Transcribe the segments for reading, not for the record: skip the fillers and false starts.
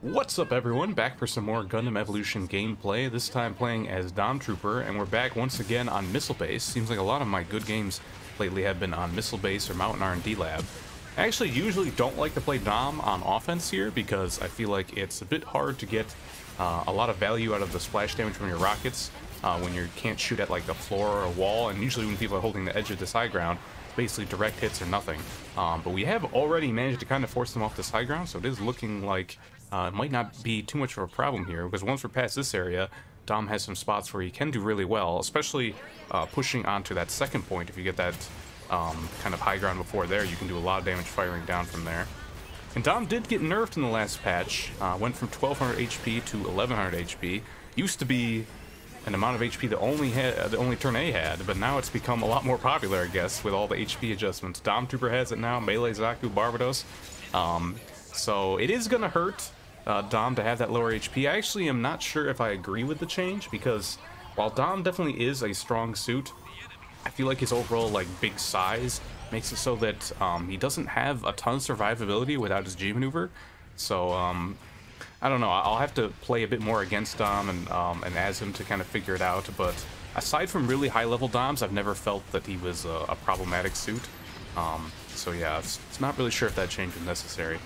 What's up everyone, back for some more Gundam Evolution gameplay, this time playing as Dom Trooper, and we're back once again on Missile Base. Seems like a lot of my good games lately have been on Missile Base or Mountain R&D Lab. I actually usually don't like to play Dom on offense here because I feel like it's a bit hard to get a lot of value out of the splash damage from your rockets when you can't shoot at like a floor or a wall, and usually when people are holding the edge of this high ground, it's basically direct hits or nothing. But we have already managed to kind of force them off this high ground, so it is looking like it might not be too much of a problem here, because once we're past this area, Dom has some spots where he can do really well, especially pushing onto that second point. If you get that kind of high ground before there, you can do a lot of damage firing down from there. And Dom did get nerfed in the last patch, went from 1200 HP to 1100 HP. Used to be an amount of HP that only Turn A had, but now it's become a lot more popular, I guess, with all the HP adjustments. Dom Trooper has it now, Melee, Zaku, Barbados. So it is gonna hurt Dom to have that lower HP. I actually am not sure if I agree with the change, because while Dom definitely is a strong suit, I feel like his overall like big size makes it so that he doesn't have a ton of survivability without his G maneuver. So I don't know, I'll have to play a bit more against Dom and as him to kind of figure it out, but aside from really high level Doms, I've never felt that he was a problematic suit. So yeah, it's not really sure if that change was necessary.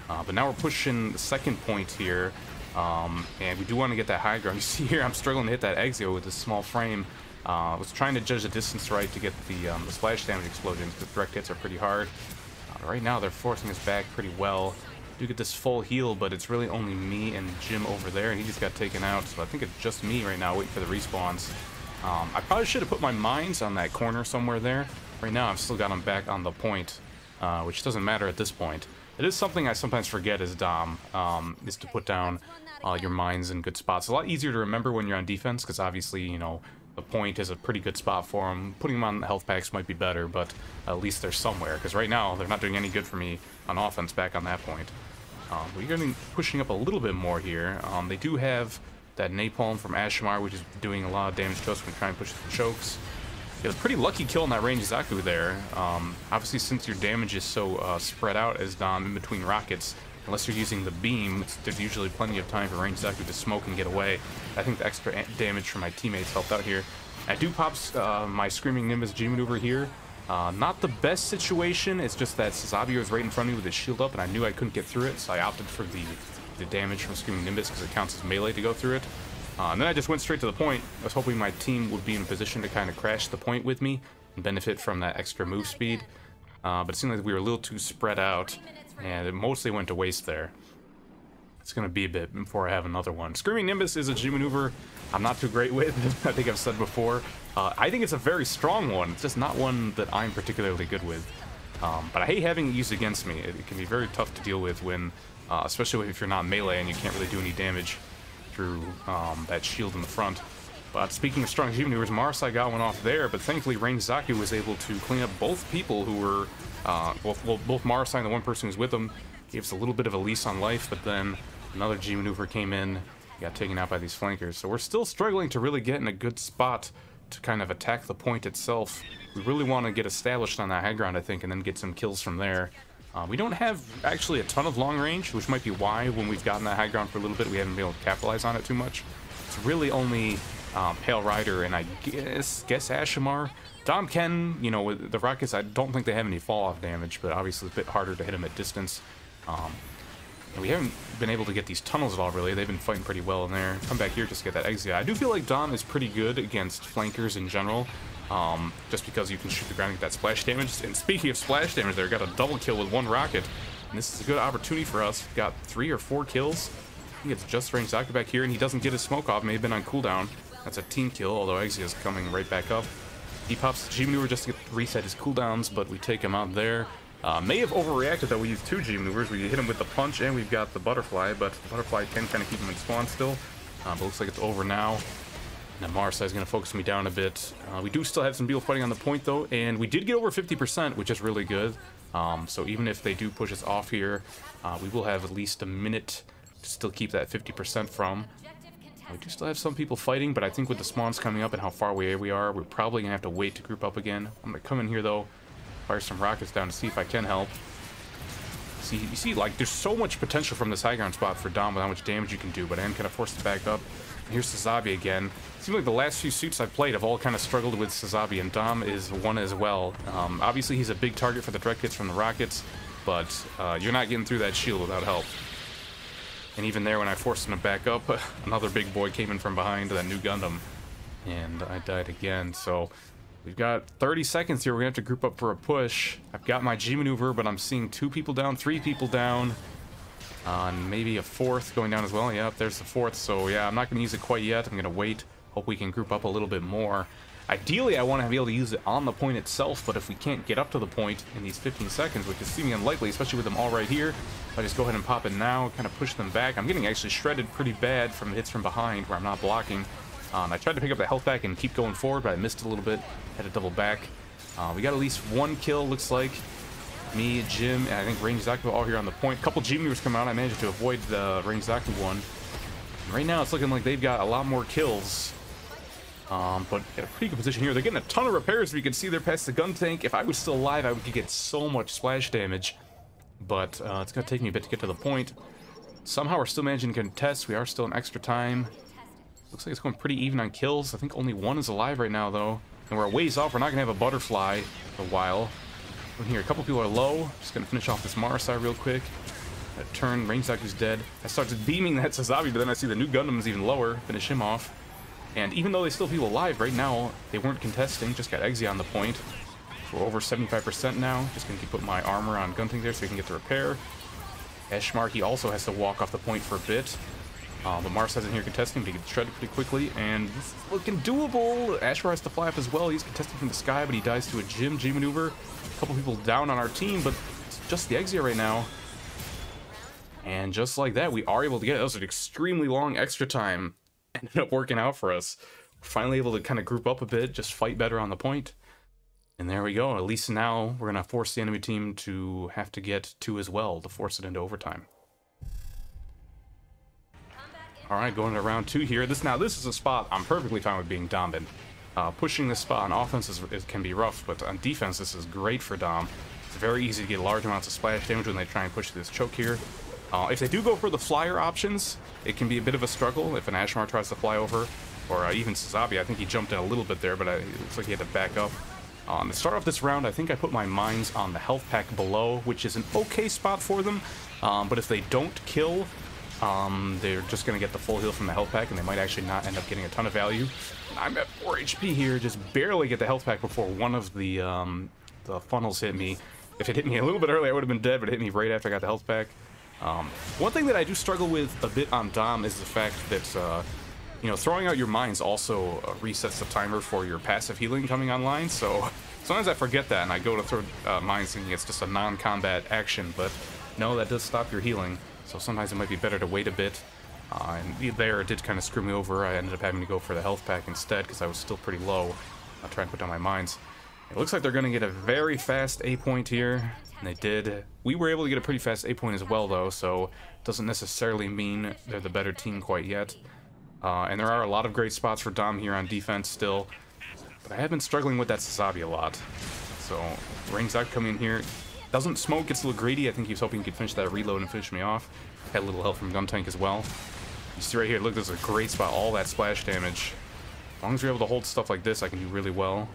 But now we're pushing the second point here, and we do want to get that high ground. You see here, I'm struggling to hit that Exio with this small frame. I was trying to judge the distance right to get the splash damage explosions, because direct hits are pretty hard. Right now, they're forcing us back pretty well. Do get this full heal, but it's really only me and Jim over there, and he just got taken out. So I think it's just me right now waiting for the respawns. I probably should have put my mines on that corner somewhere there. Right now, I've still got them back on the point, which doesn't matter at this point. It is something I sometimes forget as Dom, is to put down your mines in good spots. It's a lot easier to remember when you're on defense, because obviously, you know, the point is a pretty good spot for them. Putting them on health packs might be better, but at least they're somewhere, because right now, they're not doing any good for me on offense back on that point. We're going to be pushing up a little bit more here. They do have that napalm from Ashmar, which is doing a lot of damage to us when we try and push the chokes. It was a pretty lucky kill in that range Zaku there. Obviously, since your damage is so spread out as Dom in between rockets, unless you're using the beam, there's usually plenty of time for range Zaku to smoke and get away. I think the extra damage from my teammates helped out here. I do pop my Screaming Nimbus G maneuver here. Not the best situation, it's just that Sabio was right in front of me with his shield up, and I knew I couldn't get through it, so I opted for the damage from Screaming Nimbus because it counts as melee to go through it. And then I just went straight to the point. I was hoping my team would be in a position to kind of crash the point with me and benefit from that extra move speed. But it seemed like we were a little too spread out, and it mostly went to waste there. It's going to be a bit before I have another one. Screaming Nimbus is a G maneuver I'm not too great with, I think I've said before. I think it's a very strong one. It's just not one that I'm particularly good with. But I hate having it used against me. It can be very tough to deal with when, especially if you're not melee and you can't really do any damage through that shield in the front. But speaking of strong G maneuvers, Marasai got one off there, but thankfully Range Zaku was able to clean up both people who were, both Marasai and the one person who's with him. Gave us a little bit of a lease on life, but then another G maneuver came in, got taken out by these flankers. So we're still struggling to really get in a good spot to kind of attack the point itself. We really want to get established on that high ground, I think, and then get some kills from there. We don't have actually a ton of long range, which might be why when we've gotten that high ground for a little bit, we haven't been able to capitalize on it too much. It's really only Pale Rider and I guess Ashimar. Dom can, you know, with the rockets, I don't think they have any fall-off damage, but obviously it's a bit harder to hit them at distance. And we haven't been able to get these tunnels at all, really. They've been fighting pretty well in there. Come back here just to get that Exia. I do feel like Dom is pretty good against flankers in general. Just because you can shoot the ground and get that splash damage. And speaking of splash damage there, got a double kill with one rocket. And this is a good opportunity for us. We've got 3 or 4 kills. I think it's just Range Zaku back here, and he doesn't get his smoke off. May have been on cooldown. That's a team kill, although Exia is coming right back up. He pops the G maneuver just to reset his cooldowns, but we take him out there. May have overreacted that we used 2 G maneuvers. We hit him with the punch, and we've got the butterfly, but the butterfly can kind of keep him in spawn still. But looks like it's over now. Now Marasai is going to focus me down a bit. We do still have some people fighting on the point, though, and we did get over 50%, which is really good. So even if they do push us off here, we will have at least a minute to still keep that 50% from. We do still have some people fighting, but I think with the spawns coming up and how far away we are, we're probably going to have to wait to group up again. I'm going to come in here, though, fire some rockets down to see if I can help. See, you see, like, there's so much potential from this high ground spot for Dom with how much damage you can do, but I am kind of forced to back up. And here's Sazabi again. Seems like the last few suits I've played have all kind of struggled with Sazabi, and Dom is one as well. Obviously, he's a big target for the direct hits from the rockets, but you're not getting through that shield without help. And even there, when I forced him to back up, another big boy came in from behind that new Gundam, and I died again. So we've got 30 seconds here. We're gonna have to group up for a push. I've got my G maneuver, but I'm seeing 2 people down, 3 people down, and maybe a 4th going down as well. Yep, there's the 4th. So yeah, I'm not gonna use it quite yet. I'm gonna wait. Hope we can group up a little bit more. Ideally, I want to be able to use it on the point itself, but if we can't get up to the point in these 15 seconds, which is seeming unlikely, especially with them all right here, if I just go ahead and pop it now, kind of push them back. I'm getting actually shredded pretty bad from hits from behind where I'm not blocking. I tried to pick up the health back and keep going forward, but I missed a little bit. Had to double back. We got at least 1 kill, looks like. Me, Jim, and I think Range Zaku all here on the point. A couple G maneuvers come out. I managed to avoid the Range Zaku one. And right now, it's looking like they've got a lot more kills. But in a pretty good position here. They're getting a ton of repairs. We can see they're past the gun tank. If I was still alive, I would get so much splash damage. But it's going to take me a bit to get to the point. Somehow we're still managing to contest. We are still in extra time. Looks like it's going pretty even on kills. I think only 1 is alive right now, though. And we're a ways off. We're not going to have a butterfly for a while. In here, a couple people are low. Just going to finish off this Marasai real quick. That turn, Range Zaku's dead. I started beaming that Sazabi, but then I see the new Gundam's even lower. Finish him off. And even though they still have people alive right now, they weren't contesting. Just got Eggsy on the point. We're over 75% now. Just going to keep putting my armor on Gunting there so we can get the repair. Eshmar, he also has to walk off the point for a bit. But Mars isn't here contesting, but he gets shredded pretty quickly. And this is looking doable. Ashmar has to fly up as well. He's contesting from the sky, but he dies to a G maneuver. A couple people down on our team, but it's just the Eggsy right now. And just like that, we are able to get it. That was an extremely long extra time. Ended up working out for us. We're finally able to kind of group up a bit, just fight better on the point. And there we go. At least now we're going to force the enemy team to have to get 2 as well to force it into overtime. All right, going to round 2 here. This is a spot I'm perfectly fine with being Dom in. Pushing this spot on offense can be rough, but on defense this is great for Dom. It's very easy to get large amounts of splash damage when they try and push this choke here. If they do go for the flyer options, it can be a bit of a struggle if an Ashmar tries to fly over, or even Sazabi. I think he jumped in a little bit there, but it looks like he had to back up. To start off this round, I think I put my mines on the health pack below, which is an okay spot for them, but if they don't kill, they're just going to get the full heal from the health pack, and they might actually not end up getting a ton of value. I'm at 4 HP here, just barely get the health pack before one of the funnels hit me. If it hit me a little bit early, I would have been dead, but it hit me right after I got the health pack. One thing that I do struggle with a bit on Dom is the fact that, you know, throwing out your mines also resets the timer for your passive healing coming online, so sometimes I forget that and I go to throw mines thinking it's just a non-combat action, but no, that does stop your healing, so sometimes it might be better to wait a bit. And there, it did kind of screw me over. I ended up having to go for the health pack instead because I was still pretty low. I'll try and put down my mines. It looks like they're going to get a very fast A point here. And they did. We were able to get a pretty fast A point as well, though, so it doesn't necessarily mean they're the better team quite yet. And there are a lot of great spots for Dom here on defense still. But I have been struggling with that Sazabi a lot. So, Range Zaku coming in here. Doesn't smoke, gets a little greedy. I think he was hoping he could finish that reload and finish me off. Had a little help from Gun Tank as well. You see right here, look, this is a great spot. All that splash damage. As long as you're able to hold stuff like this, I can do really well.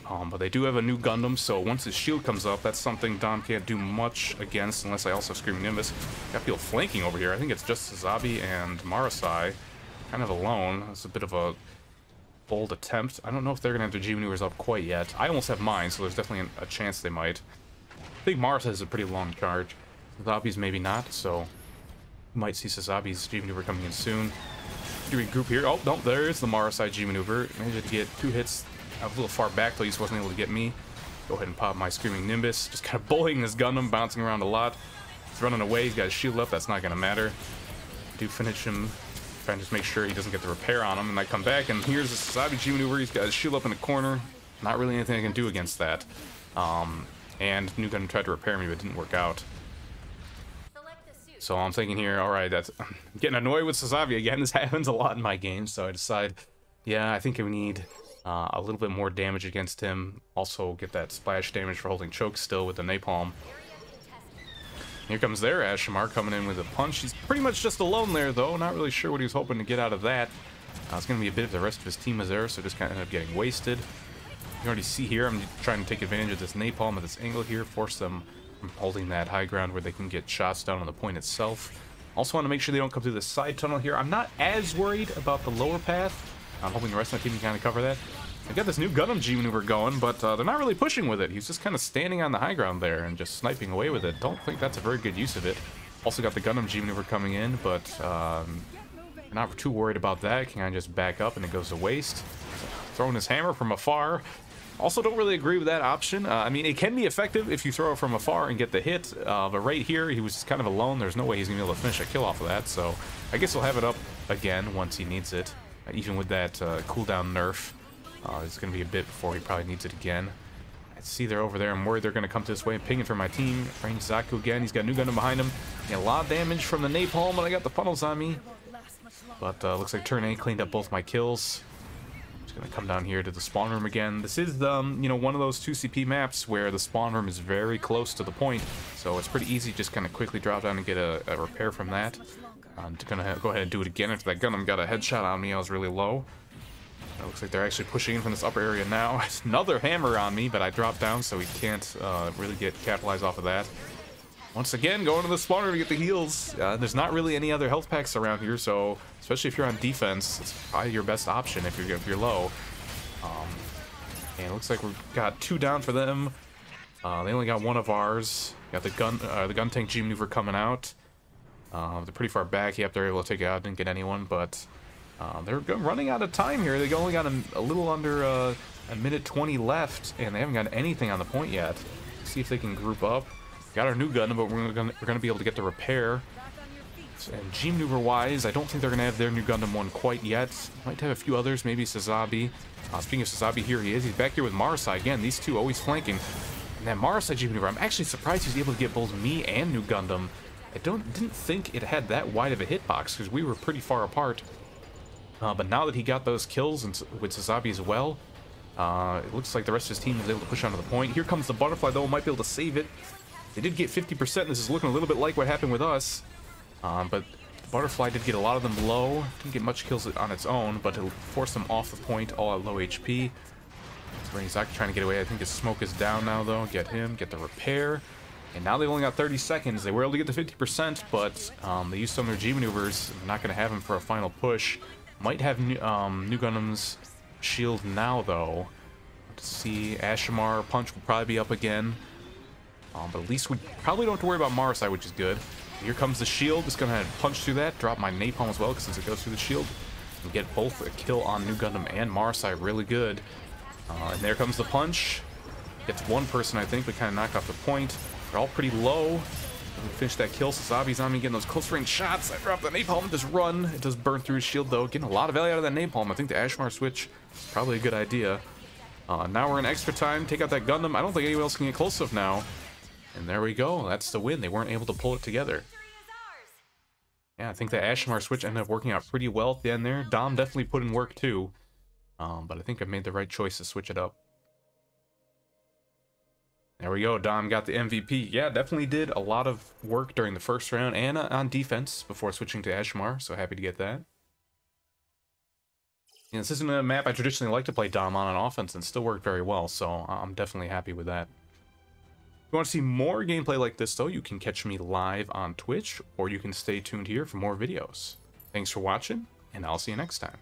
But they do have a new Gundam, so once his shield comes up, that's something Dom can't do much against unless I also Screaming Nimbus. Got people flanking over here. I think it's just Sazabi and Marasai kind of alone. It's a bit of a bold attempt. I don't know if they're going to have their G maneuvers up quite yet. I almost have mine, so there's definitely a chance they might. I think Marasai has a pretty long charge. Sazabi's maybe not, so you might see Sazabi's G maneuver coming in soon. Do we group here? Oh, no, there's the Marasai G maneuver. Managed to get 2 hits. I was a little far back, though. He just wasn't able to get me. Go ahead and pop my Screaming Nimbus. Just kind of bullying this Gundam, bouncing around a lot. He's running away. He's got his shield up. That's not going to matter. Do finish him. Try and just make sure he doesn't get the repair on him. And I come back, and here's the Sazabi G maneuver. He's got his shield up in the corner. Not really anything I can do against that. And New Gundam tried to repair me, but it didn't work out. So I'm thinking here, all right, I'm getting annoyed with Sazabi again. This happens a lot in my games, so I decide, yeah, I think we need a little bit more damage against him. Also get that splash damage for holding choke still with the napalm. Here comes their Ashimar coming in with a punch. He's pretty much just alone there, though. Not really sure what he was hoping to get out of that. It's going to be a bit of the rest of his team is there, so just kind of end up getting wasted. You already see here, I'm trying to take advantage of this napalm at this angle here, force them from holding that high ground where they can get shots down on the point itself. Also want to make sure they don't come through the side tunnel here. I'm not as worried about the lower path. I'm hoping the rest of my team can kind of cover that. They got this new Gundam G maneuver going, but they're not really pushing with it. He's just kind of standing on the high ground there and just sniping away with it. Don't think that's a very good use of it. Also got the Gundam G maneuver coming in, but not too worried about that. Can I just back up and it goes to waste? Throwing his hammer from afar. Also don't really agree with that option. I mean, it can be effective if you throw it from afar and get the hit, but right here, he was just kind of alone. There's no way he's going to be able to finish a kill off of that, so I guess he'll have it up again once he needs it, even with that cooldown nerf. It's going to be a bit before he probably needs it again. I see they're over there. I'm worried they're going to come this way and ping it for my team. Range Zaku again. He's got a new Gundam behind him. A lot of damage from the napalm, and I got the funnels on me. But looks like turn A cleaned up both my kills. Just going to come down here to the spawn room again. This is the, one of those 2CP maps where the spawn room is very close to the point. So it's pretty easy just kind of quickly drop down and get a repair from that. I'm going to go ahead and do it again after that Gundam got a headshot on me. I was really low. It looks like they're actually pushing in from this upper area now. It's another hammer on me, but I dropped down, so he can't really capitalize off of that. Once again, going to the spawner to get the heals. There's not really any other health packs around here, so especially if you're on defense, it's probably your best option if you're low. And it looks like we've got 2 down for them. They only got 1 of ours. Got the gun tank G maneuver coming out. They're pretty far back. Yep, they're able to take it out. Didn't get anyone, but they're running out of time here. They only got a little under a minute 20 left, and they haven't got anything on the point yet. Let's see if they can group up. Got our new Gundam, but we're gonna be able to get the repair. And G maneuver wise, I don't think they're gonna have their new Gundam one quite yet. Might have a few others, maybe Sazabi. Speaking of Sazabi, here he is. He's back here with Marasai again. These two always flanking. And that Marasai G maneuver, I'm actually surprised he's able to get both me and new Gundam. I didn't think it had that wide of a hitbox because we were pretty far apart. But now that he got those kills and with Sazabi as well, it looks like the rest of his team is able to push onto the point. Here comes the butterfly though, might be able to save it. They did get 50%. This is looking a little bit like what happened with us. But the butterfly did get a lot of them low. Didn't get much kills on its own, but it'll force them off the point, all at low HP. Zaki trying to get away. I think his smoke is down now though. Get him, get the repair. And now they've only got 30 seconds. They were able to get to 50%, but they used some of their G maneuvers. I'm not going to have him for a final push. Might have new Gundam's shield now though. Let's see, Ashimar punch will probably be up again. But at least we probably don't have to worry about Marasai, which is good. Here comes the shield. Just gonna punch through that. Drop my napalm as well, because since it goes through the shield, and get both a kill on New Gundam and Marasai really good. And there comes the punch. Gets 1 person, I think, but kind of knocked off the point. They're all pretty low. We finish that kill. Sazabi's on me getting those close range shots. I drop the napalm and just run. It does burn through his shield though. Getting a lot of value out of that napalm. I think the Ashimar switch is probably a good idea. Now we're in extra time. Take out that Gundam. I don't think anyone else can get close enough now. And there we go. That's the win. They weren't able to pull it together. Yeah, I think the Ashimar switch ended up working out pretty well at the end there. Dom definitely put in work too. But I think I made the right choice to switch it up. There we go. Dom got the MVP. Yeah, definitely did a lot of work during the first round and on defense before switching to Ashimar. So happy to get that. Yeah, this isn't a map I traditionally like to play Dom on offense and still worked very well. So I'm definitely happy with that. If you want to see more gameplay like this though, you can catch me live on Twitch or you can stay tuned here for more videos. Thanks for watching and I'll see you next time.